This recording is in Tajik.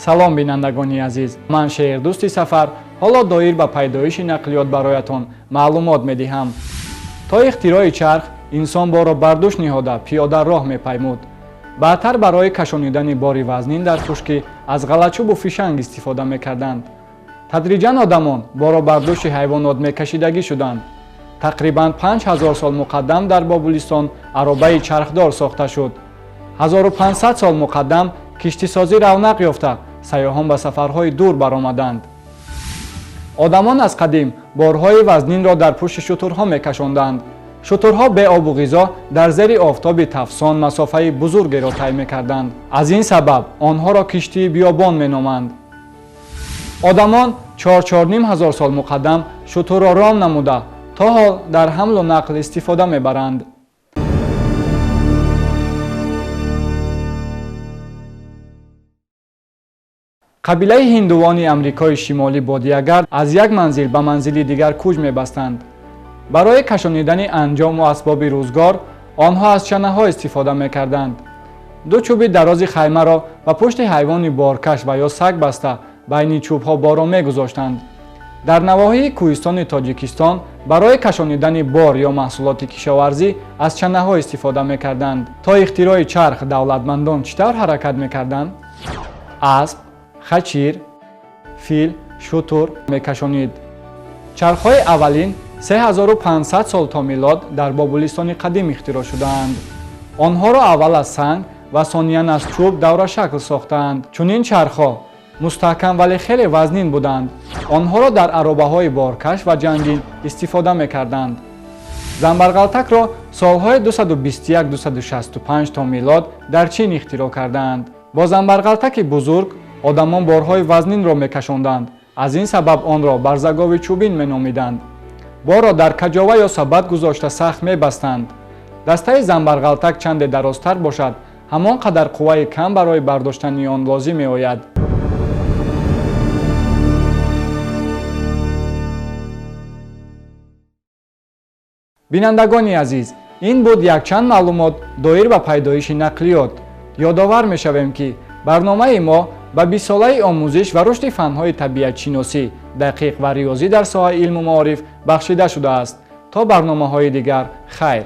салом бинандагони азиз, ман шеърдӯсти сафар ҳоло доир ба пайдоиши нақлиёт бароятон маълумот медиҳам. То ихтирои чарх инсон боро бар дӯш ниҳода пиёда роҳ мепаймуд. баъдтар барои кашонидани бори вазнин дар хушкӣ аз ғалачӯбу фишанг истифода мекарданд. тадриҷан одамон боро бар дӯши ҳайвонот мекашидагӣ шуданд. тақрибан 5000 сол муқаддам дар Бобулистон аробаи чархдор сохта шуд. 1500 сол муқаддам киштисозӣ равнақ ёфта сайёҳон ба сафарҳои дур баромаданд. одамон аз қадим борҳои вазнинро дар пушти шутурҳо мекашонданд. шутурҳо бе обу ғизо дар зери офтоби тафсон масофаи бузургеро тай мекарданд. аз ин сабаб онҳоро киштии биёбон меноманд. одамон 4500 сол муқаддам шутурро ром намуда то ҳол дар ҳамлу нақл истифода мебаранд. қабилаи ҳиндувони амрикои шимолӣ бодиягард аз як манзил ба манзили дигар кӯч мебастанд. барои кашонидани анҷому асбоби рӯзгор онҳо аз чанаҳо истифода мекарданд. ду чӯби дарози хаймаро ба пушти ҳайвони боркаш ва ё саг баста байни чӯбҳо боро мегузоштанд. дар навоҳии кӯҳистони Тоҷикистон барои кашонидани бор ё маҳсулоти кишоварзӣ аз чанаҳо истифода мекарданд. то ихтирои чарх давлатмандон чӣ тавр ҳаракат мекарданд? асп, хачир, фил, шутур мекашонид. чархҳои аввалин 3500 сол то милод дар Бобулистони қадим ихтироъ шудаанд. онҳоро аввал аз санг ва сониян аз чӯб даврашакл сохтаанд. чунин чархҳо мустаҳкам вале хеле вазнин буданд. онҳоро дар аробаҳои боркаш ва ҷангин истифода мекарданд. занбарғалтакро солҳои 221-265 то милод дар чин ихтироъ кардаанд. бо занбарғалтаки бузург одамон борҳои вазнинро мекашонданд. аз ин сабаб онро барзагови чӯбин меномиданд. борро дар каҷова ё сабад гузошта сахт мебастанд. дастаи занбарғалтак чанде дарозтар бошад, ҳамон қадар қувваи кам барои бардоштани он лозим меояд. бинандагони азиз, ин буд якчанд маълумот доир ба пайдоиши нақлиёт. ёдовар мешавем ки барномаи мо ба бисолаи омӯзиш ва рушди фанҳои табиатшиносӣ, дақиқ ва риёзӣ дар соҳаи илму маориф бахшида шудааст. то барномаҳои дигар, хайр.